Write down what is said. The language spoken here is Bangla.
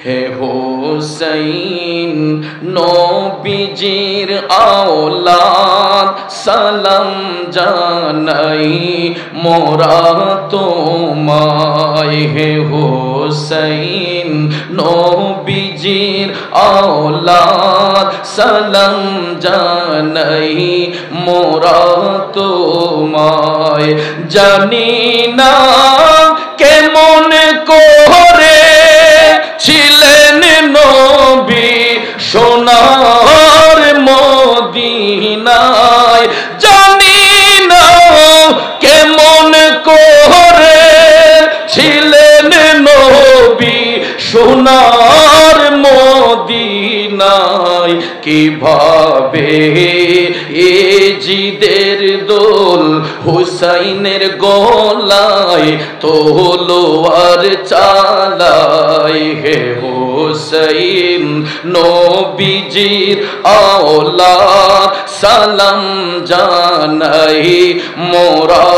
হে হোসেন নবীজির আওলাদ সালাম জানাই মোরা তোমায়। হে হোসেন নবীজির আওলাদ সালাম জানাই মোরা তোমায়। জানি না কেমন করে ছিলেন নবী সোনার মদিনায়। জানি না কেমন করে ছিলেন নবী সোনার মদিনায়। কিভাবে এ জিদের দোল হুসাইনের গলায় তলোয়ার চালায়। হে হোসেন নবীজির আওলাদ সালাম জানাই মোরা